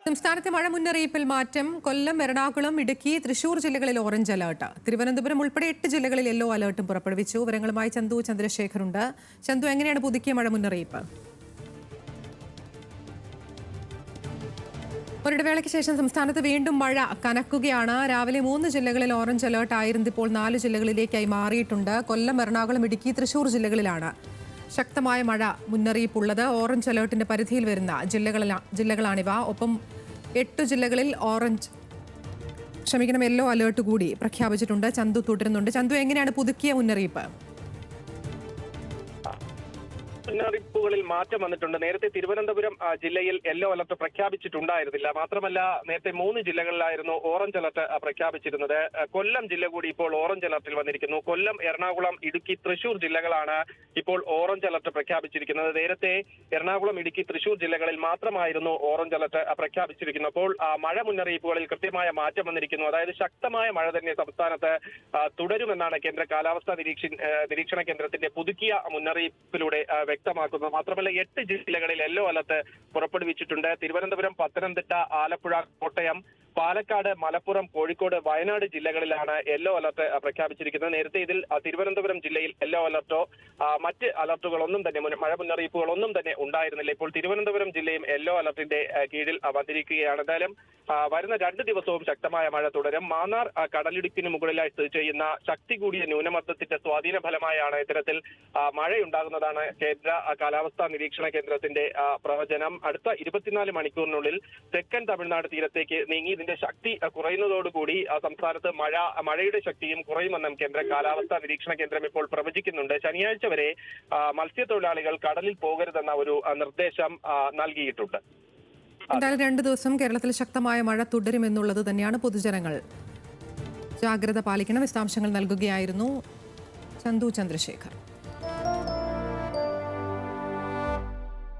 സംസ്ഥാനത്തെ മഴ മുന്നറിയിപ്പിൽ മാറ്റം. കൊല്ലം, എറണാകുളം, ഇടുക്കി, തൃശൂർ ജില്ലകളിൽ ഓറഞ്ച് അലർട്ട്. തിരുവനന്തപുരം ഉൾപ്പെടെ 8 ജില്ലകളിൽ യെല്ലോ അലർട്ടും പുറപ്പെടുവിച്ചു. വിവരങ്ങളുമായി ചന്തു ചന്ദ്രശേഖറുണ്ട്. ചന്തു, എങ്ങനെയാണ് പുതുക്കിയ മഴ മുന്നറിയിപ്പ്? ഒരിടവേളയ്ക്ക് ശേഷം സംസ്ഥാനത്ത് വീണ്ടും മഴ കനക്കുകയാണ്. രാവിലെ 3 ജില്ലകളിൽ ഓറഞ്ച് അലർട്ട് ആയിരുന്നു. ഇപ്പോൾ 4 ജില്ലകളിലേക്കായി മാറിയിട്ടുണ്ട്. കൊല്ലം, എറണാകുളം, ഇടുക്കി, തൃശൂർ ജില്ലകളിലാണ് ശക്തമായ മഴ മുന്നറിയിപ്പുള്ളത്. ഓറഞ്ച് അലർട്ടിന്റെ പരിധിയിൽ വരുന്ന ജില്ലകളാണിവ. ഒപ്പം 8 ജില്ലകളിൽ യെല്ലോ അലർട്ട് കൂടി പ്രഖ്യാപിച്ചിട്ടുണ്ട്. ചന്തു തുടരുന്നുണ്ട്. ചന്തു, എങ്ങനെയാണ് പുതുക്കിയ മുന്നറിയിപ്പ്? മുന്നറിയിപ്പുകളിൽ മാറ്റം വന്നിട്ടുണ്ട്. നേരത്തെ തിരുവനന്തപുരം ജില്ലയിൽ യെല്ലോ അലർട്ട് പ്രഖ്യാപിച്ചിട്ടുണ്ടായിരുന്നില്ല. മാത്രമല്ല, നേരത്തെ 3 ജില്ലകളിലായിരുന്നു ഓറഞ്ച് അലർട്ട് പ്രഖ്യാപിച്ചിരുന്നത്. കൊല്ലം ജില്ല കൂടി ഇപ്പോൾ ഓറഞ്ച് അലർട്ടിൽ വന്നിരിക്കുന്നു. കൊല്ലം, എറണാകുളം, ഇടുക്കി, തൃശൂർ ജില്ലകളാണ് ഇപ്പോൾ ഓറഞ്ച് അലർട്ട് പ്രഖ്യാപിച്ചിരിക്കുന്നത്. നേരത്തെ എറണാകുളം, ഇടുക്കി, തൃശൂർ ജില്ലകളിൽ മാത്രമായിരുന്നു ഓറഞ്ച് അലർട്ട് പ്രഖ്യാപിച്ചിരിക്കുന്നത്. അപ്പോൾ മഴ മുന്നറിയിപ്പുകളിൽ കൃത്യമായ മാറ്റം വന്നിരിക്കുന്നു. അതായത് ശക്തമായ മഴ തന്നെ സംസ്ഥാനത്ത് തുടരുമെന്നാണ് കേന്ദ്ര കാലാവസ്ഥാ നിരീക്ഷണ കേന്ദ്രത്തിന്റെ പുതുക്കിയ മുന്നറിയിപ്പിലൂടെ വ്യക്തമാക്കുന്നത്. മാത്രമല്ല, 8 ജില്ലകളിൽ യെല്ലോ അലർട്ട് പുറപ്പെടുവിച്ചിട്ടുണ്ട്. തിരുവനന്തപുരം, പത്തനംതിട്ട, ആലപ്പുഴ, കോട്ടയം, പാലക്കാട്, മലപ്പുറം, കോഴിക്കോട്, വയനാട് ജില്ലകളിലാണ് യെല്ലോ അലർട്ട് പ്രഖ്യാപിച്ചിരിക്കുന്നത്. നേരത്തെ ഇതിൽ തിരുവനന്തപുരം ജില്ലയിൽ യെല്ലോ അലർട്ടോ മറ്റ് അലർട്ടുകളൊന്നും തന്നെ മഴ മുന്നറിയിപ്പുകളൊന്നും തന്നെ ഉണ്ടായിരുന്നില്ല. ഇപ്പോൾ തിരുവനന്തപുരം ജില്ലയും യെല്ലോ അലർട്ടിന്റെ കീഴിൽ വന്നിരിക്കുകയാണ്. എന്തായാലും വരുന്ന 2 ദിവസവും ശക്തമായ മഴ തുടരും. മാന്നാർ കടലിടുക്കിന് മുകളിലായി സ്ഥിതി ചെയ്യുന്ന ശക്തി കൂടിയ ന്യൂനമർദ്ദത്തിന്റെ സ്വാധീന ഫലമായാണ് ഇത്തരത്തിൽ മഴയുണ്ടാകുന്നതാണ് കേന്ദ്ര കാലാവസ്ഥാ നിരീക്ഷണ കേന്ദ്രത്തിന്റെ പ്രവചനം. അടുത്ത 24 മണിക്കൂറിനുള്ളിൽ തെക്കൻ തമിഴ്നാട് തീരത്തേക്ക് നീങ്ങി ഇതിന്റെ ശക്തി കുറയുന്നതോടുകൂടി സംസ്ഥാനത്ത് മഴയുടെ ശക്തിയും കുറയുമെന്നും കേന്ദ്ര കാലാവസ്ഥാ നിരീക്ഷണ കേന്ദ്രം ഇപ്പോൾ പ്രവചിക്കുന്നുണ്ട്. ശനിയാഴ്ച വരെ മത്സ്യത്തൊഴിലാളികൾ കടലിൽ പോകരുതെന്ന ഒരു നിർദ്ദേശം നൽകിയിട്ടുണ്ട്. എന്തായാലും 2 ദിവസം കേരളത്തിൽ ശക്തമായ മഴ തുടരുമെന്നുള്ളത് തന്നെയാണ്. പൊതുജനങ്ങൾ ജാഗ്രത പാലിക്കണം. വിശദാംശങ്ങൾ നൽകുകയായിരുന്നു ചന്തു ചന്ദ്രശേഖർ.